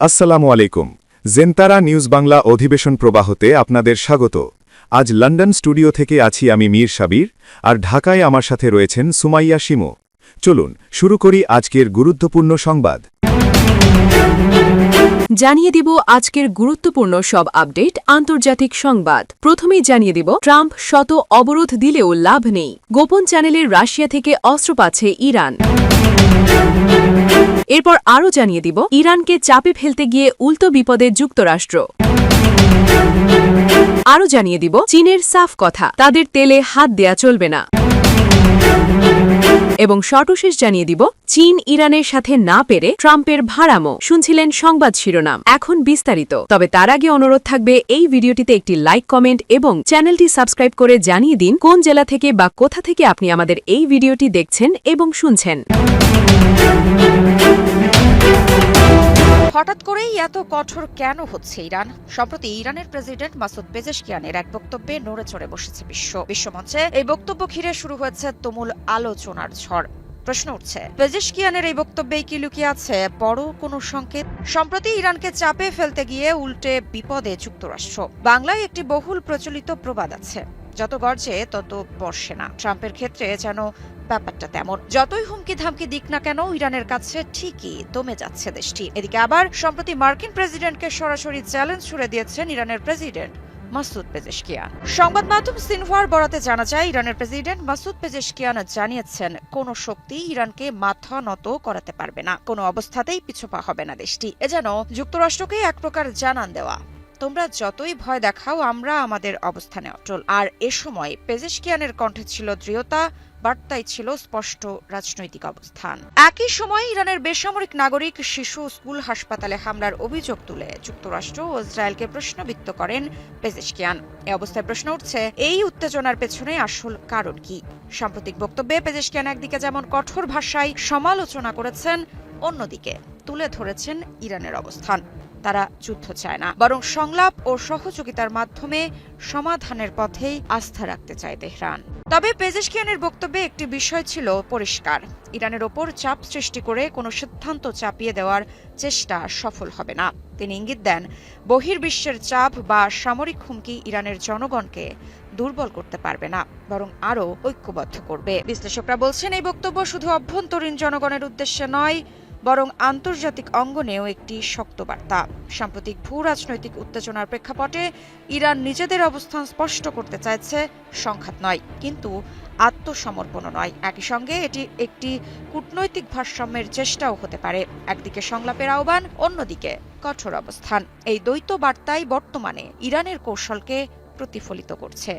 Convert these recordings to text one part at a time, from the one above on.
আসসালামু আলাইকুম। জেনতারা নিউজ বাংলা অধিবেশন প্রবাহতে আপনাদের স্বাগত। আজ লন্ডন স্টুডিও থেকে আছি আমি মীর সাবির, আর ঢাকায় আমার সাথে রয়েছেন সুমাইয়া শিমু। চলুন শুরু করি আজকের গুরুত্বপূর্ণ সংবাদ। জানিয়ে দিব আজকের গুরুত্বপূর্ণ সব আপডেট আন্তর্জাতিক সংবাদ। প্রথমেই জানিয়ে দিব ট্রাম্প শত অবরোধ দিলেও লাভ নেই, গোপন চ্যানেলে রাশিয়া থেকে অস্ত্র পাচ্ছে ইরান। এরপর আরও জানিয়ে দিব ইরানকে চাপে ফেলতে গিয়ে উল্টো বিপদে যুক্তরাষ্ট্র। আরও জানিয়ে দিব চীনের সাফ কথা, তাদের তেলে হাত দেয়া চলবে না। এবং সর্বশেষ জানিয়ে দিব চীন ইরানের সাথে না পেরে ট্রাম্পের ভাড়ামো। শুনছিলেন সংবাদ শিরোনাম, এখন বিস্তারিত। তবে তার আগে অনুরোধ থাকবে এই ভিডিওটিতে একটি লাইক, কমেন্ট এবং চ্যানেলটি সাবস্ক্রাইব করে জানিয়ে দিন কোন জেলা থেকে বা কোথা থেকে আপনি আমাদের এই ভিডিওটি দেখছেন এবং শুনছেন। হঠাৎ করেই এত কঠোর কেন হচ্ছে ইরান? সম্প্রতি ইরানের প্রেসিডেন্ট মাসুদ পেজেশকিয়ানের এক বক্তব্যে নড়ে চড়ে বসেছে বিশ্বমঞ্চে। এই বক্তব্য ঘিরে শুরু হয়েছে তুমুল আলোচনার ঝড়। প্রশ্ন উঠছে, পেজেশকিয়ানের এই বক্তব্যে কি লুকিয়ে আছে বড় কোনো সংকেত? সম্প্রতি ইরানকে চাপে ফেলতে গিয়ে উল্টে বিপদে যুক্তরাষ্ট্র। বাংলায় একটি বহুল প্রচলিত প্রবাদ আছে, যত গর্জে তত বর্ষে না। ট্রাম্পের ক্ষেত্রে যেন ব্যাপারটা তেমন। যতই হুমকি ধামকি দিক না কেন, ইরানের কাছে ঠিকই দমে যাচ্ছে দেশটি। এদিকে আবার সম্প্রতি মার্কিন প্রেসিডেন্টকে সরাসরি চ্যালেঞ্জ ছুড়ে দিয়েছেন ইরানের প্রেসিডেন্ট মাসুদ পেজেশকিয়ান। সংবাদ মাধ্যম সিনহুয়ার বরাতে জানা যায়, ইরানের প্রেসিডেন্ট মাসুদ পেজেশকিয়ান জানিয়েছেন, কোন শক্তি ইরানকে মাথা নত করাতে পারবে না, কোনো অবস্থাতেই পিছপা হবে না দেশটি। এ যেন যুক্তরাষ্ট্রকে এক প্রকার জানান দেওয়া, তোমরা যতই ভয় দেখাও, আমরা আমাদের অবস্থানে অটল। আর এ সময় পেজেশকিয়ানের কণ্ঠে ছিল দৃঢ়তা, বার্তায় ছিল স্পষ্ট রাজনৈতিক অবস্থান। একই সময় ইরানের বেসামরিক নাগরিক, শিশু, স্কুল, হাসপাতালে হামলার অভিযোগ তুলে যুক্তরাষ্ট্র ও ইসরায়েলকে প্রশ্নবিদ্ধ করেন পেজেশকিয়ান। এ অবস্থায় প্রশ্ন উঠছে, এই উত্তেজনার পেছনে আসল কারণ কি? সাম্প্রতিক বক্তব্যে পেজেশকিয়ান একদিকে যেমন কঠোর ভাষায় সমালোচনা করেছেন, অন্যদিকে তুলে ধরেছেন ইরানের অবস্থান। তারা যুদ্ধ চায় না, বরং সংলাপ ও সহযোগিতার মাধ্যমে সমাধানের পথেই আস্থা রাখতে চায় তেহরান। তবে পেজেশকিয়ানের বক্তব্যে একটি বিষয় ছিল পরিষ্কার, ইরানের ওপর চাপ সৃষ্টি করে কোনো সিদ্ধান্ত চাপিয়ে দেওয়ার চেষ্টা সফল হবে না। তিনি ইঙ্গিত দেন, বহির্বিশ্বের চাপ বা সামরিক হুমকি ইরানের জনগণকে দুর্বল করতে পারবে না, বরং আরও ঐক্যবদ্ধ করবে। বিশ্লেষকরা বলছেন, এই বক্তব্য শুধু অভ্যন্তরীণ জনগণের উদ্দেশ্যে নয়, বরং আন্তর্জাতিক অঙ্গনেও একটি শক্ত বার্তা। সাম্প্রতিক ভূ রাজনৈতিক উত্তেজনার প্রেক্ষাপটে ইরান নিজেদের অবস্থান স্পষ্ট করতে চাইছে, সংঘাত নয়, কিন্তু আত্মসমর্পণও নয়। একই সঙ্গে এটি একটি কূটনৈতিক ভারসাম্যের চেষ্টাও হতে পারে, একদিকে সংলাপের আহ্বান, অন্যদিকে কঠোর অবস্থান। এই দ্বৈত বার্তাই বর্তমানে ইরানের কৌশলকে প্রতিফলিত করছে।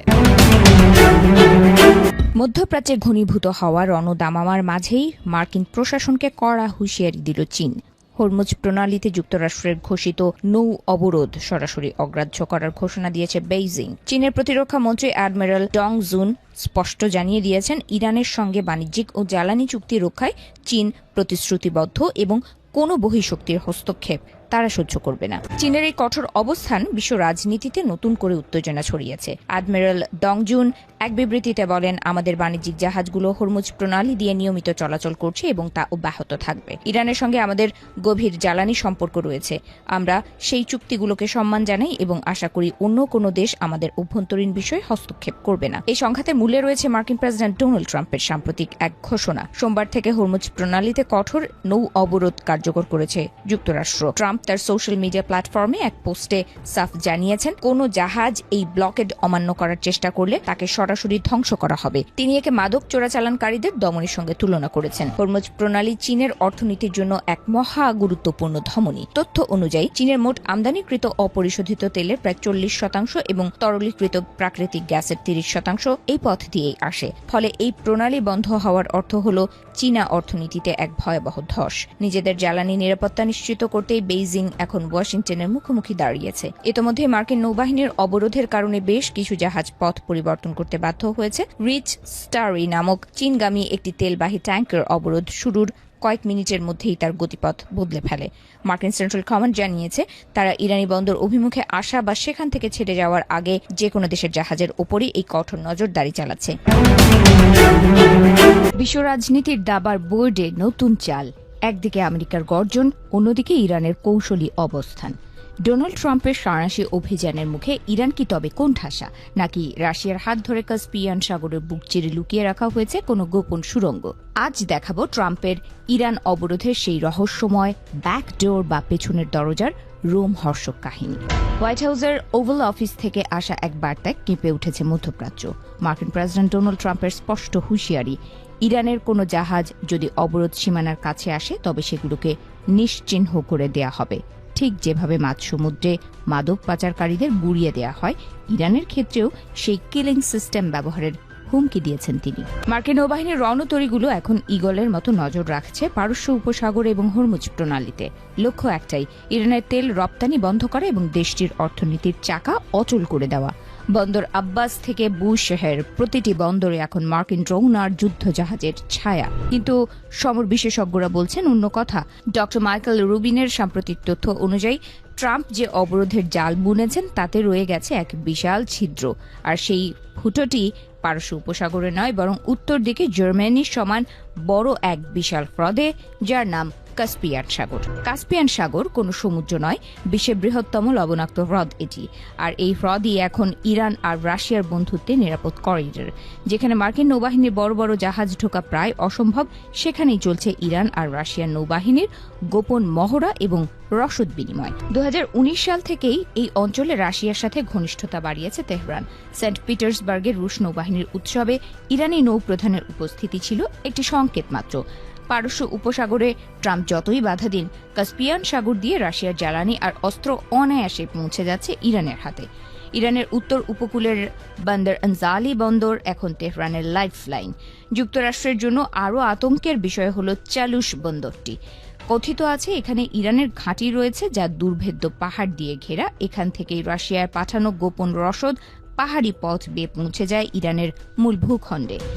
মধ্যপ্রাচ্যে ঘনীভূত হওয়া রণদামামার মাঝেই মার্কিন প্রশাসনকে কড়া হুঁশিয়ারি দিল চীন। হরমুজ প্রণালীতে যুক্তরাষ্ট্রের ঘোষিত নৌ অবরোধ সরাসরি অগ্রাহ্য করার ঘোষণা দিয়েছে বেইজিং। চীনের প্রতিরক্ষা মন্ত্রী অ্যাডমিরাল ডং জুন স্পষ্ট জানিয়ে দিয়েছেন, ইরানের সঙ্গে বাণিজ্যিক ও জ্বালানি চুক্তি রক্ষায় চীন প্রতিশ্রুতিবদ্ধ এবং কোনো বহিঃশক্তির হস্তক্ষেপ তারা সহ্য করবে না। চীনের এই কঠোর অবস্থান বিশ্ব রাজনীতিতে নতুন করে উত্তেজনা ছড়িয়েছে। অ্যাডমিরাল ডং জুন এক বিবৃতিতে বলেন, আমাদের বাণিজ্যিক জাহাজগুলো হরমুজ প্রণালী দিয়ে নিয়মিত চলাচল করছে এবং তা অব্যাহত থাকবে। ইরানের সঙ্গে আমাদের গভীর জ্বালানি সম্পর্ক রয়েছে। আমরা সেই চুক্তিগুলোকে সম্মান জানাই এবং আশা করি অন্য কোনো দেশ আমাদের অভ্যন্তরীণ বিষয়ে হস্তক্ষেপ করবে না। এই সংঘাতের মূলে রয়েছে মার্কিন প্রেসিডেন্ট ডোনাল্ড ট্রাম্পের সাম্প্রতিক এক ঘোষণা। সোমবার থেকে হরমুজ প্রণালীতে কঠোর নৌ অবরোধ কার্যকর করেছে যুক্তরাষ্ট্র। ট্রাম্প তার সোশ্যাল মিডিয়া প্ল্যাটফর্মে এক পোস্টে সাফ জানিয়েছেন, কোনো জাহাজ এই ব্লকেড অমান্য করার চেষ্টা করলে তাকে সরাসরি ধ্বংস করা হবে। তিনি একে মাদক চোরাচালানকারীদের দমনের সঙ্গে তুলনা করেছেন। হরমুজ প্রণালী চীনের অর্থনীতির জন্য এক মহা গুরুত্বপূর্ণ ধমনী। তথ্য অনুযায়ী চীনের মোট আমদানিকৃত অপরিশোধিত তেলের প্রায় 40% এবং তরলীকৃত প্রাকৃতিক গ্যাসের 30% এই পথ দিয়েই আসে। ফলে এই প্রণালী বন্ধ হওয়ার অর্থ হল চীনা অর্থনীতিতে এক ভয়াবহ ধস। নিজেদের জ্বালানি নিরাপত্তা নিশ্চিত করতেই বেইজিং এখন ওয়াশিংটনের মুখোমুখি দাঁড়িয়েছে। ইতোমধ্যে মার্কিন নৌবাহিনীর অবরোধের কারণে বেশ কিছু জাহাজ পথ পরিবর্তন করতে বাধ্য হয়েছে। রিচ স্টারি নামক চীনগামী একটি তেলবাহী ট্যাঙ্কের অবরোধ শুরুর কয়েক মিনিটের মধ্যেই তার গতিপথ বদলে ফেলে। মার্কিন সেন্ট্রাল কমান্ড জানিয়েছে, তারা ইরানি বন্দর অভিমুখে আসা বা সেখান থেকে ছেড়ে যাওয়ার আগে যে কোনো দেশের জাহাজের ওপরই এই কঠোর নজরদারি চালাচ্ছে। বিশ্ব রাজনীতির দাবার বোর্ডে নতুন চাল। একদিকে আমেরিকার গর্জন, অন্যদিকে ইরানের কৌশলী অবস্থান। ডোনাল্ড ট্রাম্পের সাঁড়াশি অভিযানের মুখে ইরান কি তবে কোণঠাসা, নাকি রাশিয়ার হাত ধরে কাস্পিয়ান সাগরের বুক চিরে লুকিয়ে রাখা হয়েছে কোনো গোপন সুড়ঙ্গ? আজ দেখাবো ট্রাম্পের ইরান অবরোধের সেই রহস্যময় ব্যাকডোর বা পেছনের দরজার রোমহর্ষক কাহিনী। হোয়াইট হাউসের ওভাল অফিস থেকে আসা এক বার্তায় কেঁপে উঠেছে মধ্যপ্রাচ্য। মার্কিন প্রেসিডেন্ট ডোনাল্ড ট্রাম্পের স্পষ্ট হুঁশিয়ারি, ইরানের কোনো জাহাজ যদি অবরোধ সীমানার কাছে আসে তবে সেগুলোকে নিশ্চিহ্ন করে দেয়া হবে, ঠিক যেভাবে মাঝ সমুদ্রে মাদক পাচারকারীদের গুড়িয়ে দেয়া হয়। ইরানের ক্ষেত্রেও সেই কিলিং সিস্টেম ব্যবহারের হুমকি দিয়েছেন তিনি। মার্কিন নৌবাহিনীর রণতরীগুলো এখন ঈগলের মতো নজর রাখছে পারস্য উপসাগর এবং হরমুজ প্রণালীতে। লক্ষ্য একটাই, ইরানের তেল রপ্তানি বন্ধ করা এবং দেশটির অর্থনীতির চাকা অচল করে দেওয়া। বন্দর আব্বাস থেকে বুশেহের প্রতিটি বন্দরে এখন মার্কিন ড্রোন আর যুদ্ধজাহাজের ছায়া। কিন্তু সমর বিশেষজ্ঞরা বলছেন অন্য কথা। ডক্টর মাইকেল রুবিনের সাম্প্রতিক তথ্য অনুযায়ী ট্রাম্প যে অবরোধের জাল বুনেছেন তাতে রয়ে গেছে এক বিশাল ছিদ্র, আর সেই ফুটোটি পারস্য উপসাগরে নয়, বরং উত্তর দিকে জার্মানির সমান বড় এক বিশাল হ্রদে, যার নাম কাস্পিয়ান সাগর। কাস্পিয়ান সাগর কোনো সমুদ্র নয়, বিশ্বের বৃহত্তম লবণাক্ত হ্রদ এটি। আর এই হ্রদই এখন ইরান আর রাশিয়ার বন্ধুত্বে নিরাপদ করিডর। যেখানে মার্কিন নৌবাহিনীর বড় বড় জাহাজ ঢোকা প্রায় অসম্ভব, সেখানেই চলছে ইরান আর রাশিয়ার নৌবাহিনীর গোপন মহড়া এবং রসদ বিনিময়। 2019 সাল থেকেই এই অঞ্চলে রাশিয়ার সাথে ঘনিষ্ঠতা বাড়িয়েছে তেহরান। সেন্ট পিটার্সবার্গের রুশ নৌবাহিনীর উৎসবে ইরানি নৌপ্রধানের উপস্থিতি ছিল একটি সংকেত মাত্র। পারস্য উপসাগরে ট্রাম্প যতই বাধা দিন, কাস্পিয়ান সাগর দিয়ে রাশিয়ার জ্বালানি আর অস্ত্র অনায়াসে পৌঁছে যাচ্ছে ইরানের হাতে। ইরানের উত্তর উপকূলের বন্দর আনজালি বন্দর এখন তেহরানের লাইফলাইন। যুক্তরাষ্ট্রের জন্য আরও আতঙ্কের বিষয় হল চালুশ বন্দরটি। কথিত আছে এখানে ইরানের ঘাঁটি রয়েছে, যা দুর্ভেদ্য পাহাড় দিয়ে ঘেরা। এখান থেকেই রাশিয়ায় পাঠানো গোপন রসদ পাহাড়ি পথ বেয়ে পৌঁছে যায় ইরানের মূল ভূখণ্ডে।